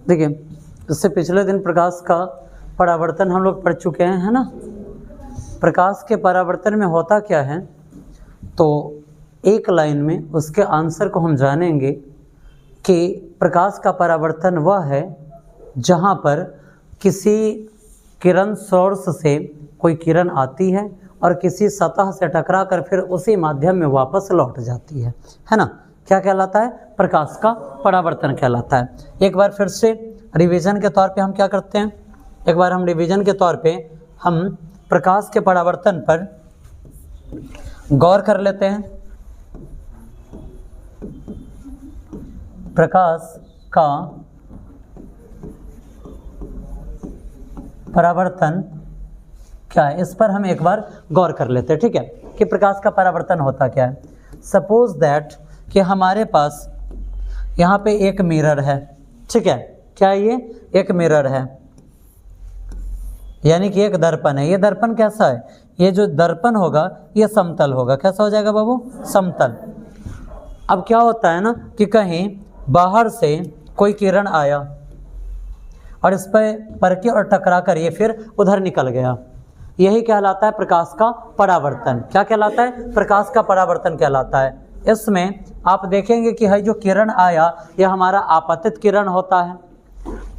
देखिए, इससे पिछले दिन प्रकाश का परावर्तन हम लोग पढ़ चुके हैं, है ना। प्रकाश के परावर्तन में होता क्या है, तो एक लाइन में उसके आंसर को हम जानेंगे कि प्रकाश का परावर्तन वह है जहाँ पर किसी किरण सोर्स से कोई किरण आती है और किसी सतह से टकराकर फिर उसी माध्यम में वापस लौट जाती है ना। क्या कहलाता है? प्रकाश का परावर्तन कहलाता है। एक बार फिर से रिवीजन के तौर पे हम क्या करते हैं, एक बार हम रिवीजन के तौर पे हम प्रकाश के परावर्तन पर गौर कर लेते हैं। प्रकाश का परावर्तन क्या है, इस पर हम एक बार गौर कर लेते हैं, ठीक है, कि प्रकाश का परावर्तन होता क्या है। सपोज दैट कि हमारे पास यहाँ पे एक मिरर है, ठीक है, क्या ये एक मिरर है, यानी कि एक दर्पण है। ये दर्पण कैसा है? ये जो दर्पण होगा ये समतल होगा। कैसा हो जाएगा बाबू? समतल। अब क्या होता है ना कि कहीं बाहर से कोई किरण आया और इस पर परके और टकरा कर ये फिर उधर निकल गया, यही कहलाता है प्रकाश का परावर्तन। क्या कहलाता है? प्रकाश का परावर्तन कहलाता है। इसमें आप देखेंगे कि है जो किरण आया ये हमारा आपतित किरण होता है,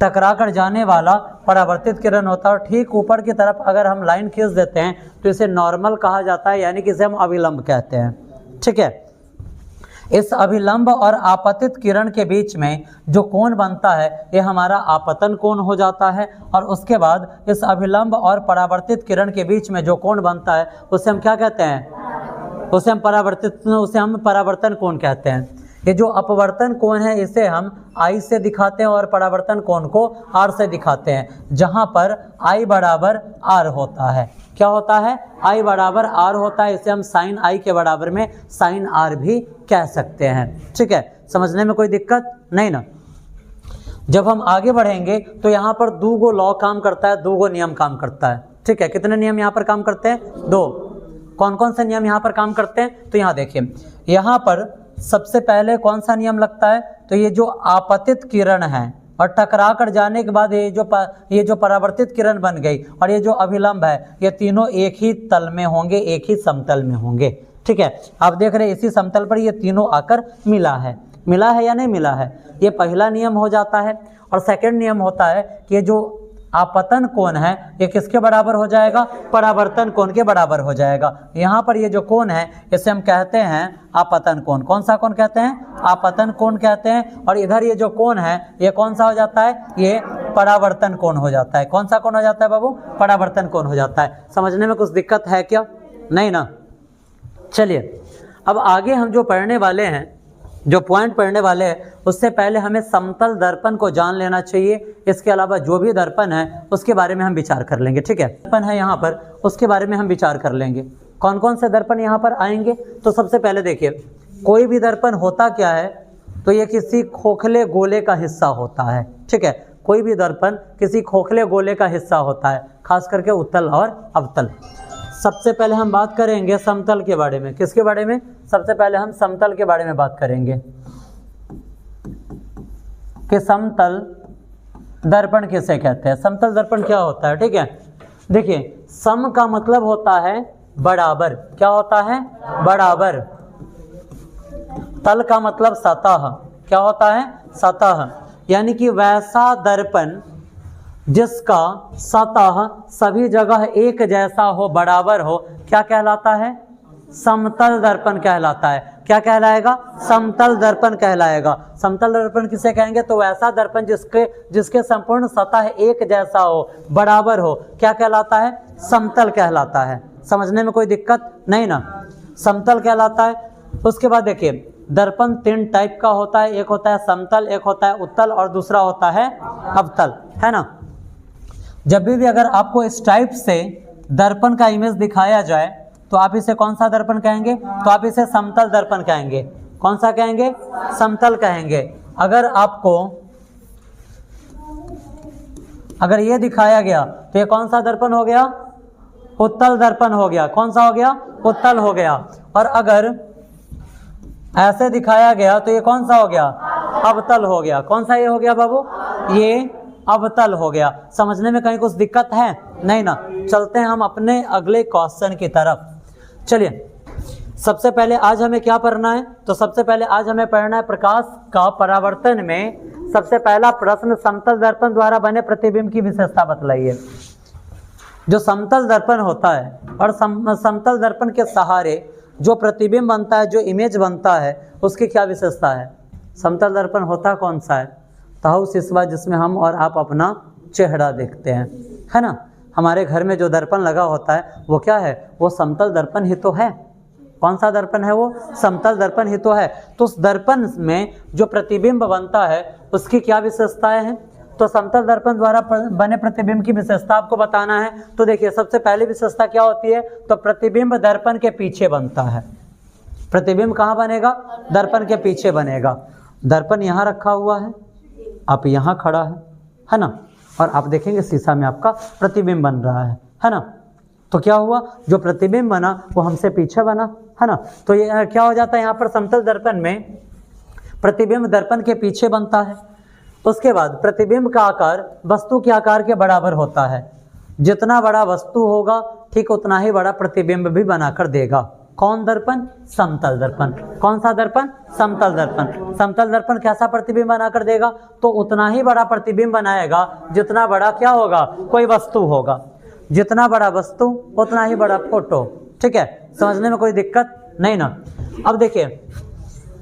टकरा कर जाने वाला परावर्तित किरण होता है, और ठीक ऊपर की तरफ अगर हम लाइन खींच देते हैं तो इसे नॉर्मल कहा जाता है, यानी कि इसे हम अभिलंब कहते हैं, ठीक है। इस अभिलंब और आपतित किरण के बीच में जो कोण बनता है ये हमारा आपतन कोण हो जाता है, और उसके बाद इस अभिलंब और परावर्तित किरण के बीच में जो कोण बनता है उसे हम क्या कहते हैं? उसे हम परावर्तन कोण कहते हैं। ये जो अपवर्तन कोण है इसे हम I से दिखाते हैं और परावर्तन कोण को R से दिखाते हैं, जहां पर I बराबर R होता है। क्या होता है? I बराबर R होता है। इसे हम साइन I के बराबर में साइन R भी कह सकते हैं, ठीक है। समझने में कोई दिक्कत नहीं ना। जब हम आगे बढ़ेंगे तो यहाँ पर दो गो लॉ काम करता है, दो गो नियम काम करता है, ठीक है। कितने नियम यहाँ पर काम करते हैं? दो। कौन कौन से नियम यहाँ पर काम करते हैं? तो यहाँ देखिए, यहाँ पर सबसे पहले कौन सा नियम लगता है? तो ये जो आपतित किरण है और टकरा कर जाने के बाद ये जो परावर्तित किरण बन गई और ये जो अभिलंब है, ये तीनों एक ही तल में होंगे, एक ही समतल में होंगे, ठीक है। आप देख रहे हैं इसी समतल पर ये तीनों आकर मिला है या नहीं मिला है? ये पहला नियम हो जाता है। और सेकंड नियम होता है कि ये जो आपतन कोण है ये किसके बराबर हो जाएगा? परावर्तन कोण के बराबर हो जाएगा। यहाँ पर ये जो कोण है इसे हम कहते हैं आपतन कोण। कौन सा कोण कहते हैं? आपतन कोण कहते हैं। और इधर ये जो कोण है ये कौन सा हो जाता है? ये परावर्तन कोण हो जाता है। कौन सा कोण हो जाता है बाबू? परावर्तन कोण हो जाता है। समझने में कुछ दिक्कत है क्या? नहीं ना। चलिए अब आगे हम जो पढ़ने वाले हैं, जो पॉइंट पढ़ने वाले हैं, उससे पहले हमें समतल दर्पण को जान लेना चाहिए। इसके अलावा जो भी दर्पण है उसके बारे में हम विचार कर लेंगे, ठीक है। दर्पण है यहाँ पर, उसके बारे में हम विचार कर लेंगे। कौन कौन से दर्पण यहाँ पर आएंगे? तो सबसे पहले देखिए, कोई भी दर्पण होता क्या है? तो ये किसी खोखले गोले का हिस्सा होता है, ठीक है। कोई भी दर्पण किसी खोखले गोले का हिस्सा होता है, खास करके उत्तल और अवतल। सबसे पहले हम बात करेंगे समतल के बारे में। किसके बारे में? सबसे पहले हम समतल के बारे में बात करेंगे कि समतल दर्पण किसे कहते हैं, समतल दर्पण क्या होता है, ठीक है। देखिए, सम का मतलब होता है बराबर। क्या होता है? बराबर। तल का मतलब सतह। क्या होता है? सतह। यानी कि वैसा दर्पण जिसका सतह सभी जगह एक जैसा हो, बराबर हो, क्या कहलाता है? समतल दर्पण कहलाता है। क्या कहलाएगा? समतल दर्पण कहलाएगा। समतल दर्पण किसे कहेंगे? तो वैसा दर्पण जिसके संपूर्ण सतह एक जैसा हो, बराबर हो, क्या कहलाता है? समतल कहलाता है। समझने में कोई दिक्कत नहीं ना। समतल कहलाता है। उसके बाद देखिए, दर्पण तीन टाइप का होता है। एक होता है समतल, एक होता है उत्तल और दूसरा होता है अवतल, है ना। जब भी अगर आपको इस टाइप से दर्पण का इमेज दिखाया जाए तो आप इसे कौन सा दर्पण कहेंगे? तो आप इसे समतल दर्पण कहेंगे। कौन सा कहेंगे? समतल कहेंगे। अगर ये दिखाया गया तो ये कौन सा दर्पण हो गया? उत्तल दर्पण हो गया। कौन सा हो गया? उत्तल हो गया। और अगर ऐसे दिखाया गया तो ये कौन सा हो गया? अवतल हो गया। कौन सा ये हो गया बाबू? ये अवतल हो गया। समझने में कहीं कुछ दिक्कत है? नहीं ना। चलते हैं हम अपने अगले क्वेश्चन की तरफ। चलिए, सबसे पहले आज हमें क्या पढ़ना है? तो सबसे पहले आज हमें पढ़ना है प्रकाश का परावर्तन में सबसे पहला प्रश्न, समतल दर्पण द्वारा बने प्रतिबिंब की विशेषता बतलाइए। जो समतल दर्पण होता है और समतल दर्पण के सहारे जो प्रतिबिंब बनता है, जो इमेज बनता है, उसकी क्या विशेषता है? समतल दर्पण होता कौन सा है? ताहू सिसवा, जिसमें हम और आप अपना चेहरा देखते हैं, है ना। हमारे घर में जो दर्पण लगा होता है वो क्या है? वो समतल दर्पण ही तो है। कौन सा दर्पण है वो? समतल दर्पण ही तो है। तो उस दर्पण में जो प्रतिबिंब बनता है उसकी क्या विशेषताएं हैं? तो समतल दर्पण द्वारा बने प्रतिबिंब की विशेषता आपको बताना है। तो देखिए, सबसे पहली विशेषता क्या होती है? तो प्रतिबिंब दर्पण के पीछे बनता है। प्रतिबिंब कहाँ बनेगा? दर्पण के पीछे बनेगा। दर्पण यहाँ रखा हुआ है, आप यहाँ खड़ा है ना, और आप देखेंगे शीशा में आपका प्रतिबिंब बन रहा है ना। तो क्या हुआ? जो प्रतिबिंब बना वो हमसे पीछे बना, है ना। तो ये क्या हो जाता है? यहाँ पर समतल दर्पण में प्रतिबिंब दर्पण के पीछे बनता है। उसके बाद प्रतिबिंब का आकार वस्तु के आकार के बराबर होता है। जितना बड़ा वस्तु होगा ठीक उतना ही बड़ा प्रतिबिंब भी बनाकर देगा। कौन दर्पण? समतल दर्पण। कौन सा दर्पण? समतल दर्पण। समतल दर्पण कैसा प्रतिबिंब बनाकर देगा? तो उतना ही बड़ा प्रतिबिंब बनाएगा जितना बड़ा क्या होगा? कोई वस्तु होगा। जितना बड़ा वस्तु उतना ही बड़ा फोटो। ठीक है, समझने में कोई दिक्कत नहीं ना। अब देखिए,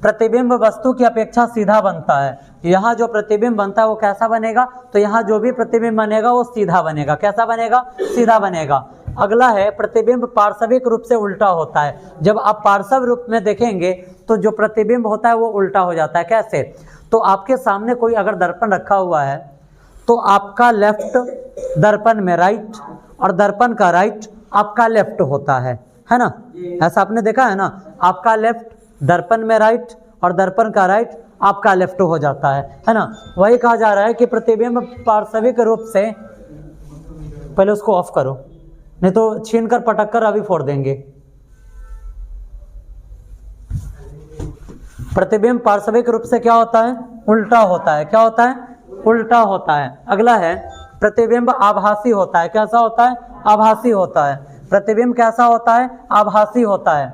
प्रतिबिंब वस्तु की अपेक्षा सीधा बनता है। यहाँ जो प्रतिबिंब बनता है वो कैसा बनेगा? तो यहाँ जो भी प्रतिबिंब बनेगा वो सीधा बनेगा। कैसा बनेगा? सीधा बनेगा। अगला है प्रतिबिंब पार्श्विक रूप से उल्टा होता है। जब आप पार्श्व रूप में देखेंगे तो जो प्रतिबिंब होता है वो उल्टा हो जाता है। कैसे? तो आपके सामने कोई अगर दर्पण रखा हुआ है तो आपका लेफ्ट दर्पण में राइट और दर्पण का राइट आपका लेफ्ट होता है ना। ऐसा आपने देखा है ना। आपका लेफ्ट दर्पण में राइट और दर्पण का राइट आपका लेफ्ट हो जाता है ना। वही कहा जा रहा है कि प्रतिबिंब पार्श्विक रूप से, पहले उसको ऑफ करो नहीं तो छीन कर पटक कर अभी फोड़ देंगे। प्रतिबिंब पार्श्विक रूप से क्या होता है? उल्टा होता है। क्या होता है? उल्टा होता है। अगला है प्रतिबिंब आभासी होता है। कैसा होता है? आभासी होता है। प्रतिबिंब कैसा होता है? आभासी होता है।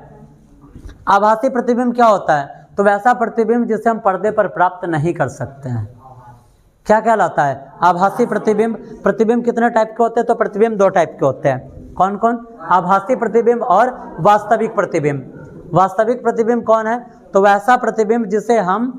आभासी प्रतिबिंब क्या होता है? तो वैसा प्रतिबिंब जिसे हम पर्दे पर प्राप्त नहीं कर सकते हैं। क्या कहलाता है? आभासी प्रतिबिंब। प्रतिबिंब कितने टाइप के होते हैं? तो प्रतिबिंब दो टाइप के होते हैं। कौन कौन? आभासी प्रतिबिंब और वास्तविक प्रतिबिंब। वास्तविक प्रतिबिंब कौन है? तो वैसा प्रतिबिंब जिसे हम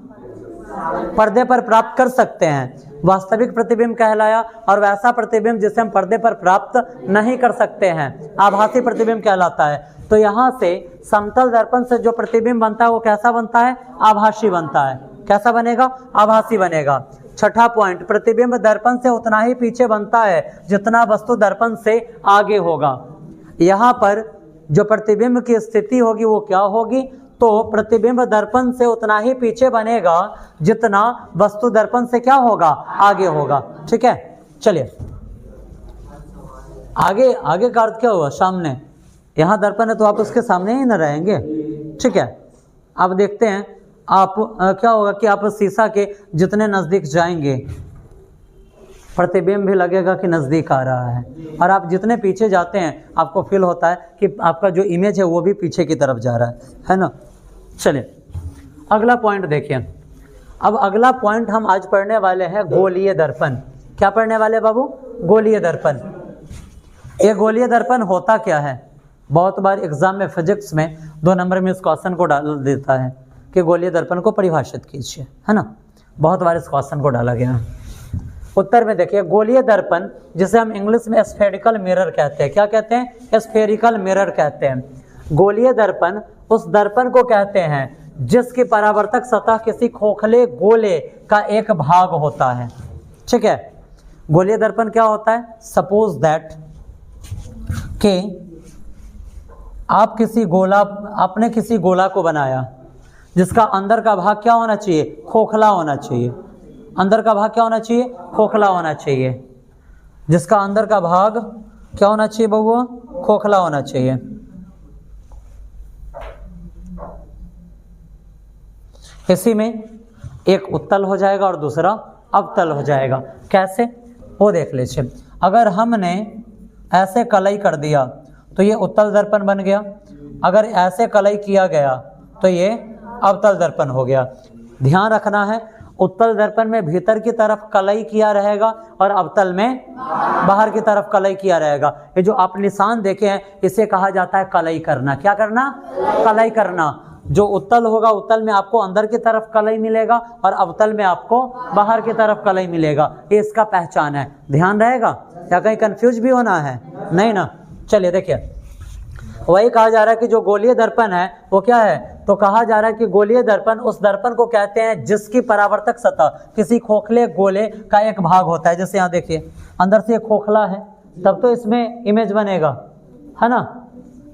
पर्दे पर प्राप्त कर सकते हैं, वास्तविक प्रतिबिंब कहलाया। और वैसा प्रतिबिंब जिसे हम पर्दे पर प्राप्त नहीं कर सकते हैं, आभासी प्रतिबिंब कहलाता है। तो यहाँ से समतल दर्पण से जो प्रतिबिंब बनता है वो कैसा बनता है? आभासी बनता है। कैसा बनेगा? आभासी बनेगा। छठा पॉइंट, प्रतिबिंब दर्पण से उतना ही पीछे बनता है जितना वस्तु दर्पण से आगे होगा। यहाँ पर जो प्रतिबिंब की स्थिति होगी वो क्या होगी? तो प्रतिबिंब दर्पण से उतना ही पीछे बनेगा जितना वस्तु दर्पण से क्या होगा? आगे होगा। ठीक है, चलिए आगे। आगे का अर्थ क्या हुआ? सामने। यहाँ दर्पण है तो आप उसके सामने ही न रहेंगे। ठीक है, अब देखते हैं आप क्या होगा कि आप शीशा के जितने नज़दीक जाएंगे प्रतिबिंब भी लगेगा कि नज़दीक आ रहा है, और आप जितने पीछे जाते हैं आपको फील होता है कि आपका जो इमेज है वो भी पीछे की तरफ जा रहा है ना। चलिए अगला पॉइंट देखिए। अब अगला पॉइंट हम आज पढ़ने वाले हैं गोलीय दर्पण। क्या पढ़ने वाले बाबू? गोलीय दर्पण। ये गोलीय दर्पण होता क्या है? बहुत बार एग्जाम में फिजिक्स में 2 नंबर में इस क्वेश्चन को डाल देता है कि गोलीय दर्पण को परिभाषित कीजिए, है ना। बहुत बार इस क्वेश्चन को डाला गया। उत्तर में देखिए, गोलीय दर्पण जिसे हम इंग्लिश में स्फेरिकल मिरर कहते हैं। क्या कहते हैं? स्फेरिकल मिरर कहते हैं। गोलीय दर्पण उस दर्पण को कहते हैं जिसकी परावर्तक सतह किसी खोखले गोले का एक भाग होता है। ठीक है, गोलीय दर्पण क्या होता है? सपोज दैट कि आपने किसी गोला को बनाया जिसका अंदर का भाग क्या होना चाहिए? खोखला होना चाहिए। अंदर का भाग क्या होना चाहिए? खोखला होना चाहिए। जिसका अंदर का भाग क्या होना चाहिए बबुआ? खोखला होना चाहिए। इसी में एक उत्तल हो जाएगा और दूसरा अवतल हो जाएगा। कैसे, वो देख लीजिए। अगर हमने ऐसे कलई कर दिया तो ये उत्तल दर्पण बन गया, अगर ऐसे कलई किया गया तो ये अवतल दर्पण हो गया। ध्यान रखना है, उत्तल दर्पण में भीतर की तरफ कलई किया रहेगा और अवतल में बाहर की तरफ कलई किया रहेगा। ये जो आप निशान देखे हैं इसे कहा जाता है कलई करना। क्या करना? कलई करना। जो उत्तल होगा उत्तल में आपको अंदर की तरफ कलई मिलेगा और अवतल में आपको बाहर की तरफ कलई मिलेगा। ये इसका पहचान है, ध्यान रहेगा। क्या कहीं कंफ्यूज भी होना है? नहीं ना। चलिए देखिए, वही कहा जा रहा है कि जो गोलीय दर्पण है वो क्या है, तो कहा जा रहा है कि गोलीय दर्पण उस दर्पण को कहते हैं जिसकी परावर्तक सतह किसी खोखले गोले का एक भाग होता है। जैसे यहाँ देखिए, अंदर से एक खोखला है तब तो इसमें इमेज बनेगा, है ना।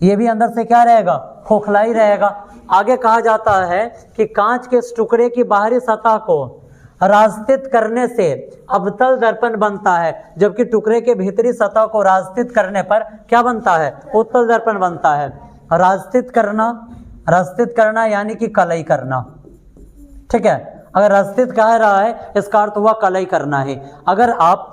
ये भी अंदर से क्या रहेगा? खोखला ही रहेगा। आगे कहा जाता है कि कांच के इस टुकड़े की बाहरी सतह को रास्तित करने से अवतल दर्पण बनता है, जबकि टुकड़े के भीतरी सतह को रास्तित करने पर क्या बनता है? उत्तल दर्पण बनता है। रास्तित करना यानी कि कलई करना, ठीक है। अगर रास्तित कह रहा है इसका अर्थ हुआ कलई करना है। अगर आप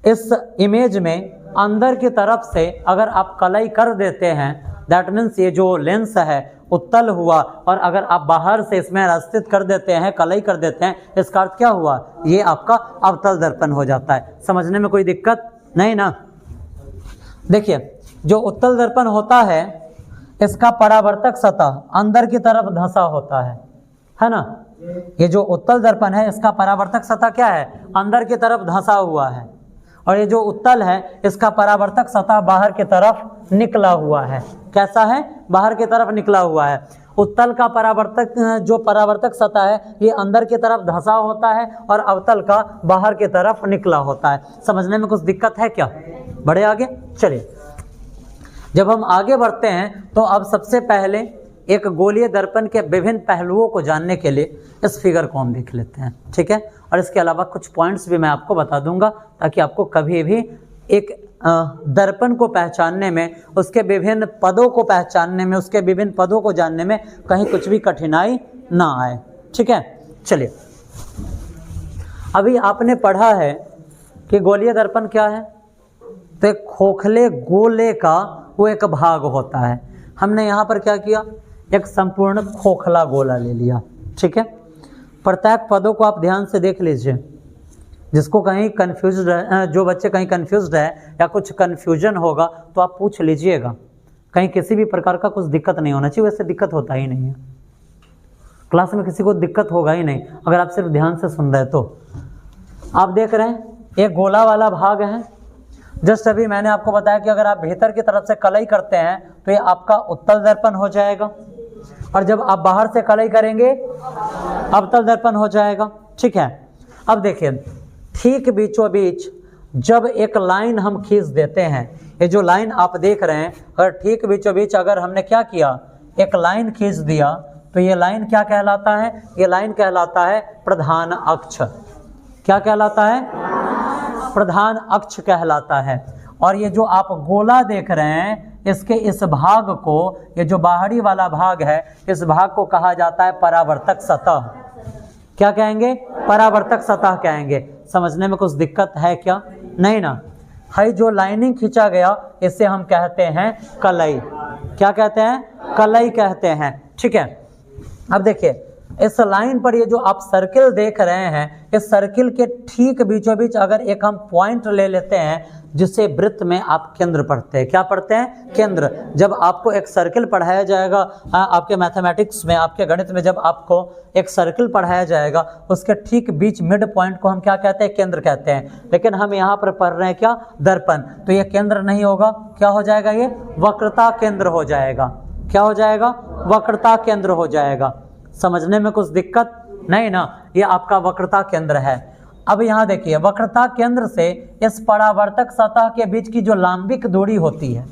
इस इमेज में अंदर की तरफ से अगर आप कलई कर देते हैं, दैट मीन्स ये जो लेंस है उत्तल हुआ, और अगर आप बाहर से इसमें रास्तित कर देते हैं, कलई कर देते हैं, इसका अर्थ क्या हुआ? ये आपका अवतल दर्पण हो जाता है। समझने में कोई दिक्कत नहीं ना। देखिए, जो उत्तल दर्पण होता है इसका परावर्तक सतह अंदर की तरफ धंसा होता है ना। ये जो उत्तल दर्पण है इसका परावर्तक सतह क्या है? अंदर की तरफ धंसा हुआ है, और ये जो उत्तल है इसका परावर्तक सतह बाहर की तरफ निकला हुआ है। कैसा है? बाहर की तरफ निकला हुआ है। उत्तल का जो परावर्तक सतह है ये अंदर की तरफ धंसा होता है और अवतल का बाहर की तरफ निकला होता है। समझने में कुछ दिक्कत है क्या? बढ़े आगे। चलिए, जब हम आगे बढ़ते हैं तो अब सबसे पहले एक गोलीय दर्पण के विभिन्न पहलुओं को जानने के लिए इस फिगर को हम देख लेते हैं, ठीक है। और इसके अलावा कुछ पॉइंट्स भी मैं आपको बता दूंगा ताकि आपको कभी भी एक दर्पण को पहचानने में, उसके विभिन्न पदों को पहचानने में, उसके विभिन्न पदों को जानने में कहीं कुछ भी कठिनाई ना आए, ठीक है। चलिए, अभी आपने पढ़ा है कि गोलीय दर्पण क्या है, तो एक खोखले गोले का वो एक भाग होता है। हमने यहाँ पर क्या किया? एक संपूर्ण खोखला गोला ले लिया, ठीक है। प्रत्येक पदों को आप ध्यान से देख लीजिए। जिसको कहीं कंफ्यूज है, जो बच्चे कहीं कंफ्यूज्ड है या कुछ कंफ्यूजन होगा तो आप पूछ लीजिएगा। कहीं किसी भी प्रकार का कुछ दिक्कत नहीं होना चाहिए। वैसे दिक्कत होता ही नहीं है, क्लास में किसी को दिक्कत होगा ही नहीं अगर आप सिर्फ ध्यान से सुन रहे तो। आप देख रहे हैं एक गोला वाला भाग है। जस्ट अभी मैंने आपको बताया कि अगर आप भीतर की तरफ से कलई करते हैं तो ये आपका उत्तल दर्पण हो जाएगा, और जब आप बाहर से कलई करेंगे अवतल दर्पण हो जाएगा, ठीक है। अब देखिए, ठीक बीचों बीच जब एक लाइन हम खींच देते हैं, ये जो लाइन आप देख रहे हैं, अगर ठीक बीचों बीच अगर हमने क्या किया, एक लाइन खींच दिया, तो ये लाइन क्या कहलाता है? ये लाइन कहलाता है प्रधान अक्ष। क्या कहलाता है? प्रधान अक्ष कहलाता है। और ये जो आप गोला देख रहे हैं इसके इस भाग को, ये जो बाहरी वाला भाग है, इस भाग को कहा जाता है परावर्तक सतह। क्या कहेंगे? परावर्तक सतह कहेंगे। समझने में कुछ दिक्कत है क्या? नहीं ना। है जो लाइनिंग खींचा गया इसे हम कहते हैं कलई। क्या कहते हैं? कलई कहते हैं, ठीक है। अब देखिए, इस लाइन पर ये जो आप सर्किल देख रहे हैं, इस सर्किल के ठीक बीचों बीच अगर एक हम पॉइंट ले लेते हैं जिसे वृत्त में आप केंद्र पढ़ते हैं। क्या पढ़ते हैं? केंद्र। जब आपको एक सर्किल पढ़ाया जाएगा आपके मैथमेटिक्स में, आपके गणित में, जब आपको एक सर्किल पढ़ाया जाएगा उसके ठीक बीच मिड पॉइंट को हम क्या कहते हैं? केंद्र कहते हैं। लेकिन हम यहाँ पर पढ़ रहे हैं क्या? दर्पण। तो ये केंद्र नहीं होगा, क्या हो जाएगा? ये वक्रता केंद्र हो जाएगा। क्या हो जाएगा? वक्रता केंद्र हो जाएगा। समझने में कुछ दिक्कत नहीं ना। ये आपका वक्रता केंद्र है। अब यहाँ देखिए, वक्रता केंद्र से इस परावर्तक सतह के बीच की जो लांबिक दूरी होती है,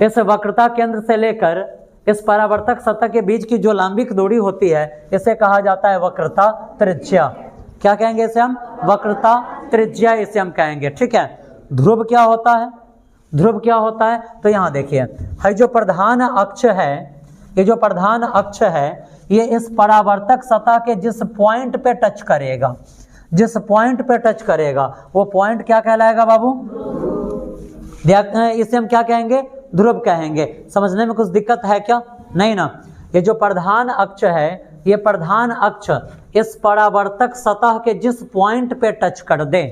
इस वक्रता केंद्र से लेकर इस परावर्तक सतह के बीच की जो लांबिक दूरी होती है, इसे कहा जाता है वक्रता त्रिज्या। क्या कहेंगे इसे हम? वक्रता त्रिज्या इसे हम कहेंगे, ठीक है। ध्रुव क्या होता है? ध्रुव क्या होता है? तो यहाँ देखिए, है जो प्रधान अक्ष है, ये जो प्रधान अक्ष है ये इस परावर्तक सतह के जिस पॉइंट पे टच करेगा, जिस पॉइंट पे टच करेगा वो पॉइंट क्या कहलाएगा बाबू? इसे हम क्या कहेंगे? ध्रुव कहेंगे। समझने में कुछ दिक्कत है क्या? नहीं ना। ये जो प्रधान अक्ष है, ये प्रधान अक्ष इस परावर्तक सतह के जिस पॉइंट पे टच कर दे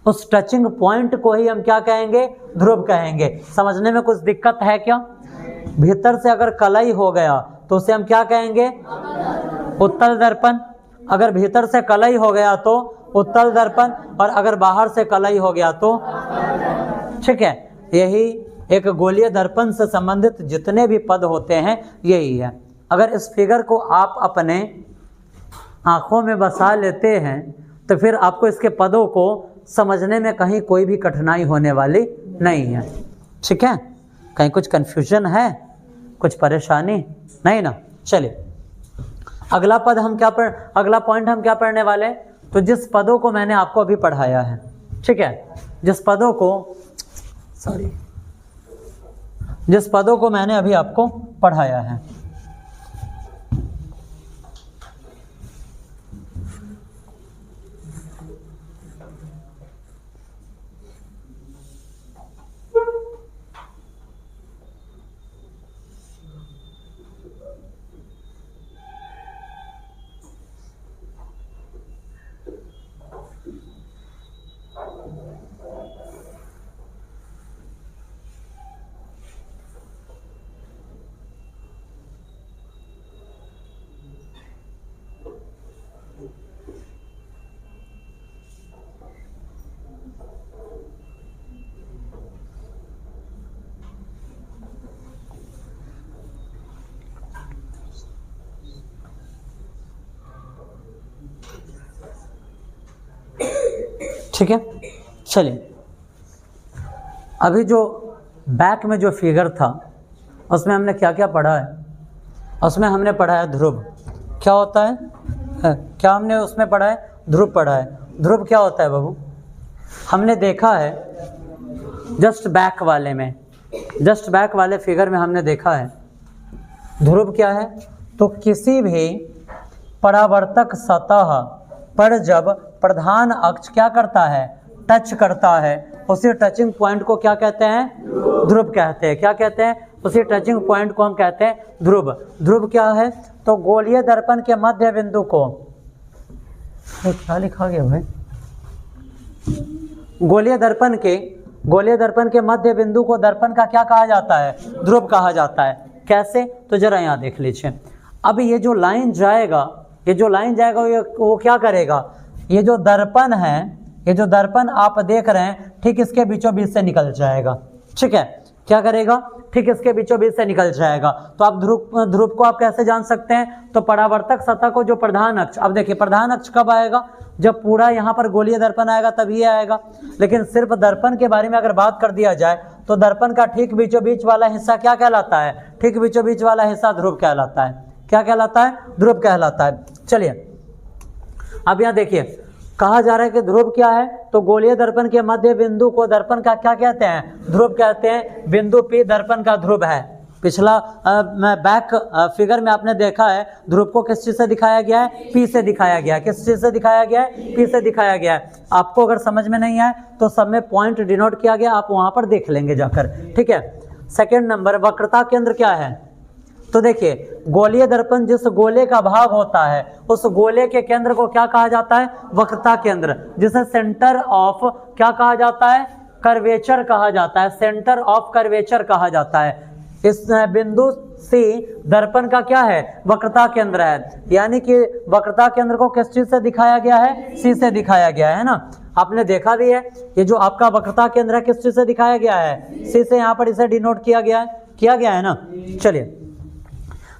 उस टचिंग पॉइंट को ही हम क्या कहेंगे? ध्रुव कहेंगे। समझने में कुछ दिक्कत है क्या? भीतर से अगर कलई हो गया तो उसे हम क्या कहेंगे? उत्तल दर्पण। अगर भीतर से कलई हो गया तो उत्तल दर्पण, और अगर बाहर से कलई हो गया तो, ठीक है, यही एक गोलीय दर्पण से संबंधित जितने भी पद होते हैं यही है। अगर इस फिगर को आप अपने आंखों में बसा लेते हैं तो फिर आपको इसके पदों को समझने में कहीं कोई भी कठिनाई होने वाली नहीं है। ठीक है, कहीं कुछ कन्फ्यूजन है, कुछ परेशानी नहीं ना? चलिए अगला पद हम क्या अगला पॉइंट हम क्या पढ़ने वाले? तो जिस पदों को मैंने आपको अभी पढ़ाया है, ठीक है, जिस पदों को मैंने अभी आपको पढ़ाया है, ठीक है। चलिए अभी जो बैक में जो फिगर था उसमें हमने क्या क्या पढ़ा है? उसमें हमने पढ़ा है ध्रुव। क्या होता है? क्या हमने उसमें पढ़ा है? ध्रुव पढ़ा है। ध्रुव क्या होता है बाबू? हमने देखा है जस्ट बैक वाले फिगर में हमने देखा है ध्रुव क्या है? तो किसी भी परावर्तक सतह पर जब प्रधान अक्ष क्या करता है? टच करता है, उसी टचिंग पॉइंट को क्या कहते हैं? ध्रुव कहते हैं। क्या कहते हैं? उसी टचिंग पॉइंट को हम कहते हैं ध्रुव। ध्रुव क्या है? तो गोलीय दर्पण के मध्य बिंदु को, क्या लिखा गया भाई? गोलीय दर्पण के मध्य बिंदु को दर्पण का क्या कहा जाता है? ध्रुव कहा जाता है। कैसे? तो जरा यहाँ देख लीजिए। अब ये जो लाइन जाएगा वो क्या करेगा? ये जो दर्पण है, ये जो दर्पण आप देख रहे हैं, ठीक इसके बीचों बीच से निकल जाएगा। ठीक है, क्या करेगा? ठीक इसके बीचों बीच से निकल जाएगा। तो आप ध्रुव को आप कैसे जान सकते हैं? तो परावर्तक सतह को जो प्रधान अक्ष, अब देखिए प्रधान अक्ष कब आएगा? जब पूरा यहाँ पर गोलीय दर्पण आएगा तभी आएगा। लेकिन सिर्फ दर्पण के बारे में अगर बात कर दिया जाए तो दर्पण का ठीक बीचों बीच वाला हिस्सा क्या कहलाता है? ठीक बीचों बीच वाला हिस्सा ध्रुव कहलाता है। क्या कहलाता है? ध्रुव कहलाता है। चलिए अब यहाँ देखिए कहा जा रहा है कि ध्रुव क्या है? तो गोलीय दर्पण के मध्य बिंदु को दर्पण का क्या कहते हैं? ध्रुव कहते हैं। बिंदु P दर्पण का ध्रुव है। पिछला बैक फिगर में आपने देखा है ध्रुव को किस चीज से दिखाया गया है? P से दिखाया गया है। किस चीज से दिखाया गया है? P से दिखाया गया है। आपको अगर समझ में नहीं आए तो सब में पॉइंट डिनोट किया गया, आप वहां पर देख लेंगे जाकर। ठीक है। सेकेंड नंबर, वक्रता केंद्र क्या है? तो देखिए गोलीय दर्पण जिस गोले का भाग होता है उस गोले के केंद्र को क्या कहा जाता है? वक्रता केंद्र, जिसे सेंटर ऑफ क्या कहा जाता है? कर्वेचर कहा जाता है। सेंटर ऑफ कर्वेचर कहा जाता है। इस बिंदु C दर्पण का क्या है? वक्रता केंद्र है। यानी कि वक्रता केंद्र को किस चीज से दिखाया गया है? C से दिखाया गया है ना। आपने देखा भी है ये जो आपका वक्रता केंद्र है किस चीज से दिखाया गया है? C से। यहाँ पर इसे डिनोट किया गया है ना। चलिए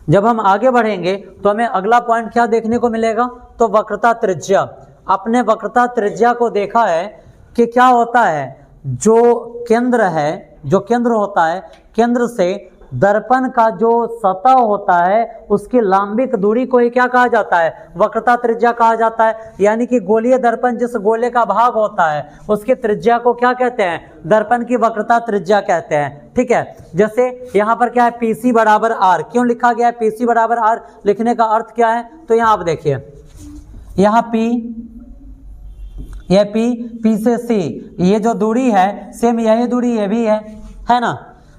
जब हम आगे बढ़ेंगे तो हमें अगला पॉइंट क्या देखने को मिलेगा? तो वक्रता त्रिज्या। आपने वक्रता त्रिज्या को देखा है कि क्या होता है? जो केंद्र होता है, केंद्र से दर्पण का जो सतह होता है उसकी लांबिक दूरी को ही क्या कहा जाता है? वक्रता त्रिज्या कहा जाता है। यानी कि गोलीय दर्पण जिस गोले का भाग होता है उसकी त्रिज्या को क्या कहते हैं? दर्पण की वक्रता त्रिज्या कहते हैं। ठीक है। जैसे यहाँ पर क्या है? PC बराबर R। क्यों लिखा गया है PC बराबर R? लिखने का अर्थ क्या है? तो यहाँ आप देखिए, यहाँ P ये P से C, ये जो दूरी है सेम यही दूरी ये भी है ना।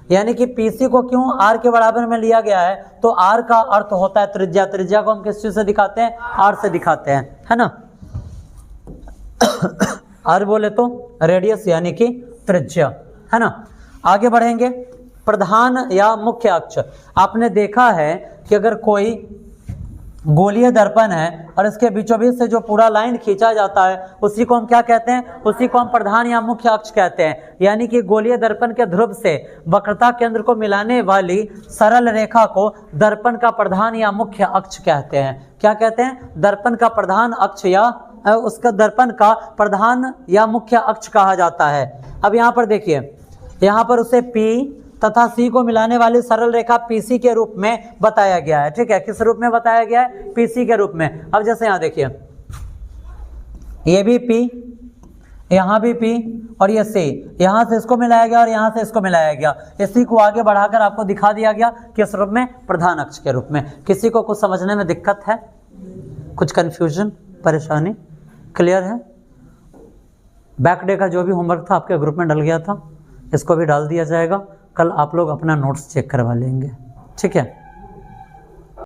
यानी कि PC को क्यों R के बराबर में लिया गया है, तो R का अर्थ होता है त्रिज्या। त्रिज्या को हम किस चीज से दिखाते हैं, R से दिखाते हैं, है ना। R बोले तो रेडियस यानी कि त्रिज्या, है ना। आगे बढ़ेंगे, प्रधान या मुख्य अक्ष। आपने देखा है कि अगर कोई गोलीय दर्पण है और इसके बीचों बीच से जो पूरा लाइन खींचा जाता है उसी को हम क्या कहते हैं, उसी को हम प्रधान या मुख्य अक्ष कहते हैं। यानी कि गोलीय दर्पण के ध्रुव से वक्रता केंद्र को मिलाने वाली सरल रेखा को दर्पण का प्रधान या मुख्य अक्ष कहते हैं। क्या कहते हैं, दर्पण का प्रधान अक्ष या उसका दर्पण का प्रधान या मुख्य अक्ष कहा जाता है। अब यहाँ पर देखिए, यहाँ पर उसे P तथा C को मिलाने वाली सरल रेखा PC के रूप में बताया गया है। ठीक है, किस रूप में बताया गया है, PC के रूप में। अब जैसे यहाँ देखिए, ये भी P, यहाँ भी P और ये C, यहाँ से इसको मिलाया गया और यहाँ से इसको मिलाया गया। इसी को आगे बढ़ाकर आपको दिखा दिया गया किस रूप में, प्रधान अक्ष के रूप में। किसी को कुछ समझने में दिक्कत है, कुछ कंफ्यूजन, परेशानी, क्लियर है? बैक डे का जो भी होमवर्क था आपके ग्रुप में डल गया था, इसको भी डाल दिया जाएगा। कल आप लोग अपना नोट्स चेक करवा लेंगे, ठीक है।